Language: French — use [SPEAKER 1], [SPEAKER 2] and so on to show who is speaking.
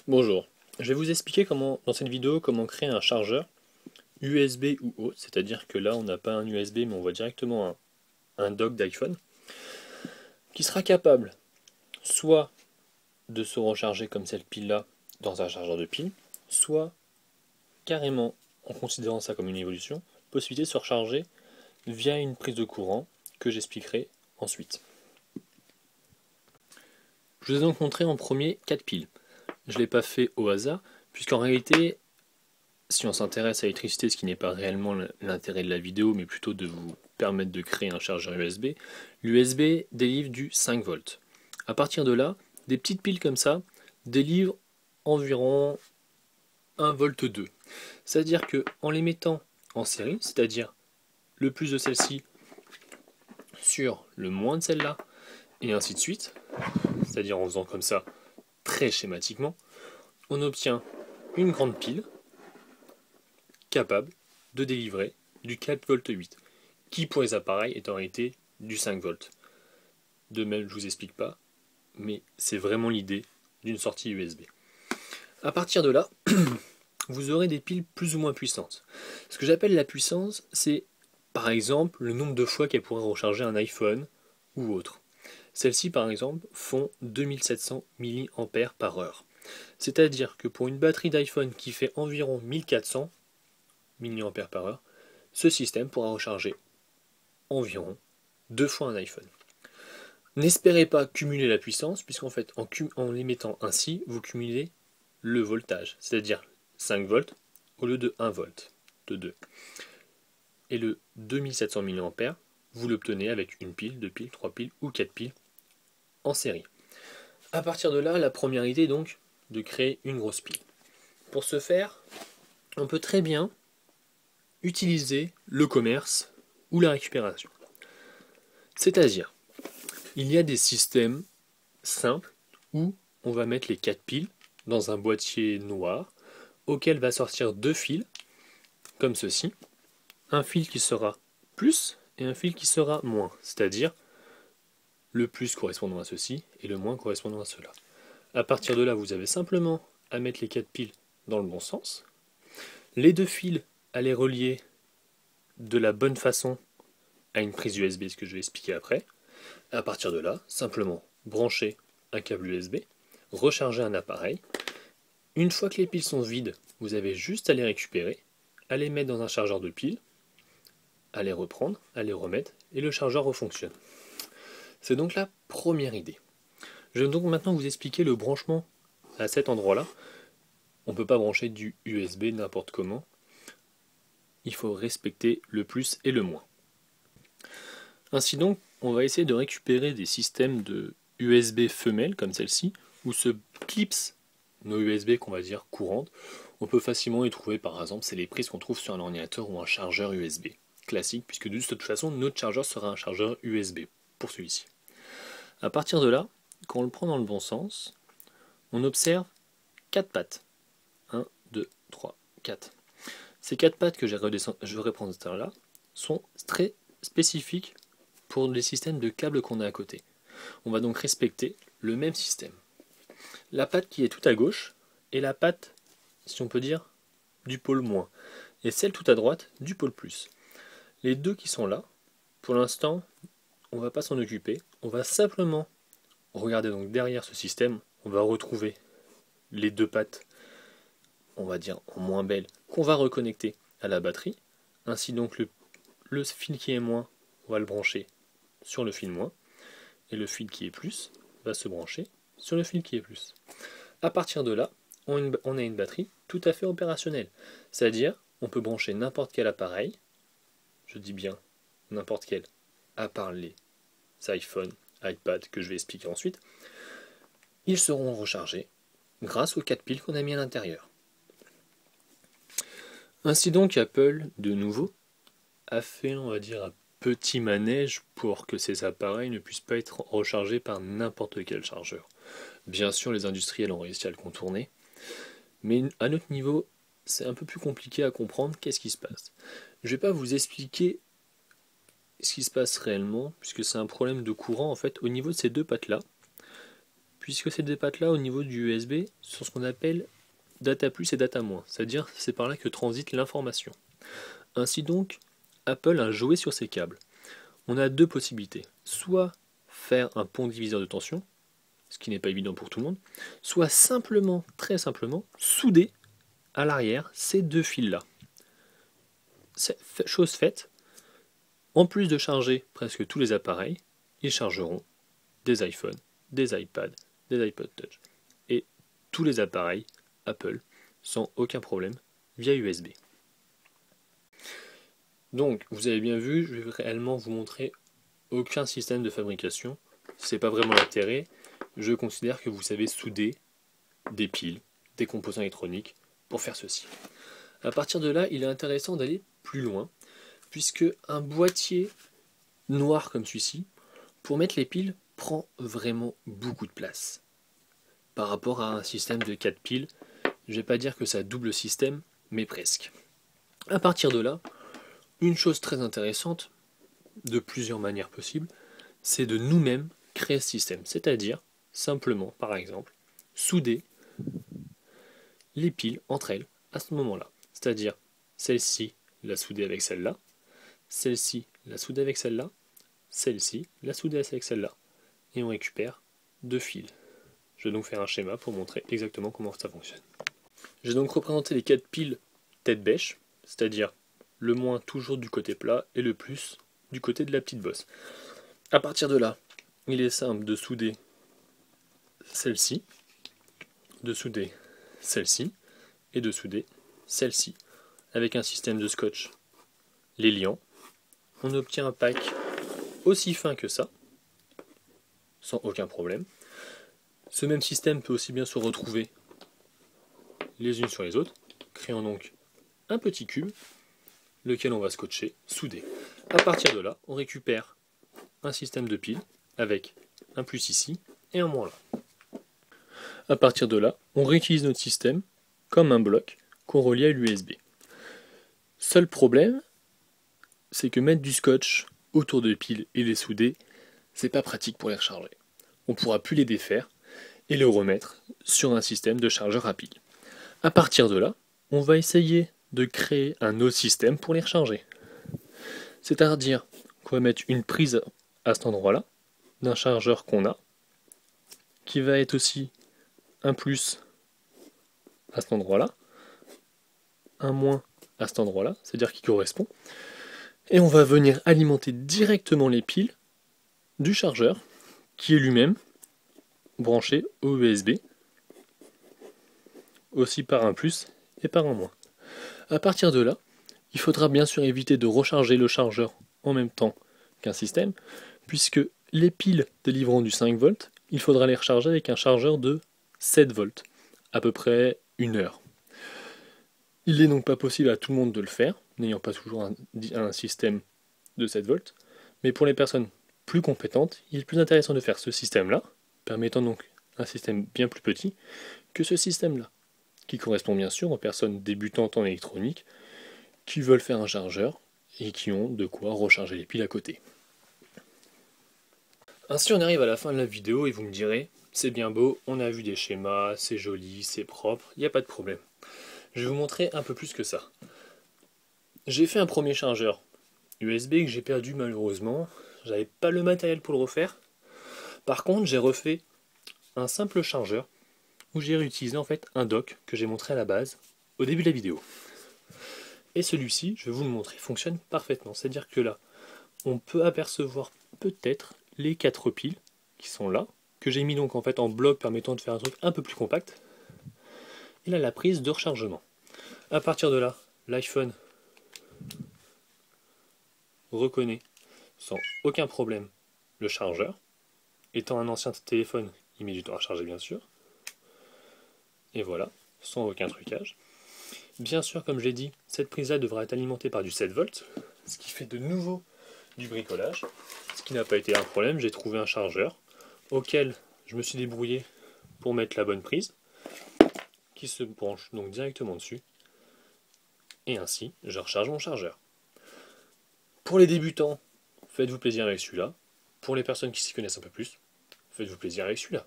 [SPEAKER 1] Bonjour, je vais vous expliquer dans cette vidéo comment créer un chargeur USB ou autre, c'est-à-dire que là on n'a pas un USB mais on voit directement un dock d'iPhone qui sera capable soit de se recharger comme cette pile là dans un chargeur de pile, soit carrément, en considérant ça comme une évolution, possibilité de se recharger via une prise de courant que j'expliquerai ensuite. Je vous ai donc montré en premier 4 piles. Je ne l'ai pas fait au hasard, puisqu'en réalité, si on s'intéresse à l'électricité, ce qui n'est pas réellement l'intérêt de la vidéo, mais plutôt de vous permettre de créer un chargeur USB, l'USB délivre du 5 volts. À partir de là, des petites piles comme ça délivrent environ 1 volt 2. C'est-à-dire que en les mettant en série, c'est-à-dire le plus de celle-ci sur le moins de celle-là, et ainsi de suite, c'est-à-dire en faisant comme ça très schématiquement, on obtient une grande pile capable de délivrer du 4 volts 8, qui pour les appareils est en réalité du 5 volts. De même, je ne vous explique pas, mais c'est vraiment l'idée d'une sortie USB. À partir de là, vous aurez des piles plus ou moins puissantes. Ce que j'appelle la puissance, c'est par exemple le nombre de fois qu'elles pourraient recharger un iPhone ou autre. Celles-ci, par exemple, font 2700 mAh par heure. C'est-à-dire que pour une batterie d'iPhone qui fait environ 1400 mAh par heure, ce système pourra recharger environ 2 fois un iPhone. N'espérez pas cumuler la puissance, puisqu'en fait, en les mettant ainsi, vous cumulez le voltage, c'est-à-dire 5 volts au lieu de 1 volt, de 2. Et le 2700 mAh, vous l'obtenez avec une pile, deux piles, trois piles ou quatre piles en série. À partir de là, la première idée est donc de créer une grosse pile. Pour ce faire, on peut très bien utiliser le commerce ou la récupération. C'est-à-dire, il y a des systèmes simples où on va mettre les 4 piles dans un boîtier noir auquel va sortir deux fils, comme ceci. Un fil qui sera plus et un fil qui sera moins, c'est-à-dire le plus correspondant à ceci et le moins correspondant à cela. À partir de là, vous avez simplement à mettre les 4 piles dans le bon sens, les deux fils à les relier de la bonne façon à une prise USB, ce que je vais expliquer après. À partir de là, simplement brancher un câble USB, recharger un appareil. Une fois que les piles sont vides, vous avez juste à les récupérer, à les mettre dans un chargeur de piles, à les reprendre, à les remettre, et le chargeur refonctionne. C'est donc la première idée. Je vais donc maintenant vous expliquer le branchement à cet endroit-là. On ne peut pas brancher du USB n'importe comment. Il faut respecter le plus et le moins. Ainsi donc, on va essayer de récupérer des systèmes de USB femelles comme celle-ci, où se clipsent nos USB qu'on va dire courantes. On peut facilement les trouver, par exemple, c'est les prises qu'on trouve sur un ordinateur ou un chargeur USB classique, puisque de toute façon, notre chargeur sera un chargeur USB pour celui-ci. À partir de là, quand on le prend dans le bon sens, on observe 4 pattes. 1, 2, 3, 4. Ces 4 pattes que je représenté là sont très spécifiques pour les systèmes de câbles qu'on a à côté. On va donc respecter le même système. La patte qui est tout à gauche est la patte, si on peut dire, du pôle moins, et celle tout à droite du pôle plus. Les deux qui sont là, pour l'instant, on ne va pas s'en occuper, on va simplement regarder donc derrière ce système, on va retrouver les deux pattes, on va dire en moins belle, qu'on va reconnecter à la batterie. Ainsi donc le fil qui est moins, on va le brancher sur le fil moins, et le fil qui est plus va se brancher sur le fil qui est plus. À partir de là, on a une batterie tout à fait opérationnelle. C'est-à-dire, on peut brancher n'importe quel appareil, je dis bien n'importe quel, à part les iPhone, iPad, que je vais expliquer ensuite, ils seront rechargés grâce aux 4 piles qu'on a mis à l'intérieur. Ainsi donc, Apple, de nouveau, a fait, on va dire, un petit manège pour que ces appareils ne puissent pas être rechargés par n'importe quel chargeur. Bien sûr, les industriels ont réussi à le contourner, mais à notre niveau, c'est un peu plus compliqué à comprendre qu'est-ce qui se passe. Je ne vais pas vous expliquer ce qui se passe réellement, puisque c'est un problème de courant en fait au niveau de ces deux pattes-là. puisque ces deux pattes-là, au niveau du USB, sont ce qu'on appelle data plus et data moins, c'est-à-dire c'est par là que transite l'information. Ainsi donc, Apple a joué sur ces câbles. On a deux possibilités, soit faire un pont diviseur de tension, ce qui n'est pas évident pour tout le monde, soit simplement, très simplement, souder à l'arrière ces deux fils-là. Chose faite, en plus de charger presque tous les appareils, ils chargeront des iPhones, des iPads, des iPod Touch et tous les appareils Apple sans aucun problème via USB. Donc, vous avez bien vu, je vais réellement vous montrer aucun système de fabrication. C'est pas vraiment l'intérêt. Je considère que vous savez souder des piles, des composants électroniques pour faire ceci. À partir de là, il est intéressant d'aller plus loin, puisque un boîtier noir comme celui-ci, pour mettre les piles, prend vraiment beaucoup de place. Par rapport à un système de 4 piles, je ne vais pas dire que ça double le système, mais presque. À partir de là, une chose très intéressante, de plusieurs manières possibles, c'est de nous-mêmes créer ce système. C'est-à-dire, simplement, par exemple, souder les piles entre elles à ce moment-là. C'est-à-dire, celle-ci, la souder avec celle-là, celle-ci, la souder avec celle-là, celle-ci, la souder avec celle-là. Et on récupère deux fils. Je vais donc faire un schéma pour montrer exactement comment ça fonctionne. J'ai donc représenté les 4 piles tête bêche, c'est-à-dire le moins toujours du côté plat et le plus du côté de la petite bosse. À partir de là, il est simple de souder celle-ci, de souder celle-ci et de souder celle-ci. Avec un système de scotch les liant, on obtient un pack aussi fin que ça, sans aucun problème. Ce même système peut aussi bien se retrouver les unes sur les autres, créant donc un petit cube, lequel on va scotcher, souder. À partir de là, on récupère un système de piles avec un plus ici et un moins là. À partir de là, on réutilise notre système comme un bloc qu'on relie à l'USB. Seul problème, c'est que mettre du scotch autour de piles et les souder, c'est pas pratique pour les recharger. On pourra plus les défaire et les remettre sur un système de chargeur à piles. À partir de là, on va essayer de créer un autre système pour les recharger. C'est-à-dire qu'on va mettre une prise à cet endroit-là, d'un chargeur qu'on a, qui va être aussi un plus à cet endroit-là, un moins à cet endroit-là, c'est-à-dire qui correspond, et on va venir alimenter directement les piles du chargeur, qui est lui-même branché au USB, aussi par un plus et par un moins. À partir de là, il faudra bien sûr éviter de recharger le chargeur en même temps qu'un système, puisque les piles délivrant du 5 volts, il faudra les recharger avec un chargeur de 7 volts, à peu près 1 heure. Il n'est donc pas possible à tout le monde de le faire, n'ayant pas toujours un système de 7 volts, mais pour les personnes plus compétentes, il est plus intéressant de faire ce système-là, permettant donc un système bien plus petit que ce système-là, qui correspond bien sûr aux personnes débutantes en électronique qui veulent faire un chargeur et qui ont de quoi recharger les piles à côté. Ainsi on arrive à la fin de la vidéo et vous me direz, c'est bien beau, on a vu des schémas, c'est joli, c'est propre, il n'y a pas de problème. Je vais vous montrer un peu plus que ça. J'ai fait un premier chargeur USB que j'ai perdu malheureusement, j'avais pas le matériel pour le refaire. Par contre j'ai refait un simple chargeur où j'ai réutilisé en fait un dock que j'ai montré à la base au début de la vidéo. Et celui-ci, je vais vous le montrer, fonctionne parfaitement. C'est-à-dire que là, on peut apercevoir peut-être les 4 piles qui sont là, que j'ai mis donc en fait en bloc permettant de faire un truc un peu plus compact. Et là, la prise de rechargement. À partir de là, l'iPhone reconnaît sans aucun problème le chargeur. Étant un ancien téléphone, il met du temps à charger bien sûr. Et voilà, sans aucun trucage. Bien sûr, comme je l'ai dit, cette prise-là devra être alimentée par du 7 volts, ce qui fait de nouveau du bricolage, ce qui n'a pas été un problème. J'ai trouvé un chargeur auquel je me suis débrouillé pour mettre la bonne prise, qui se branche donc directement dessus, et ainsi je recharge mon chargeur. Pour les débutants, faites-vous plaisir avec celui-là. Pour les personnes qui s'y connaissent un peu plus, faites-vous plaisir avec celui-là.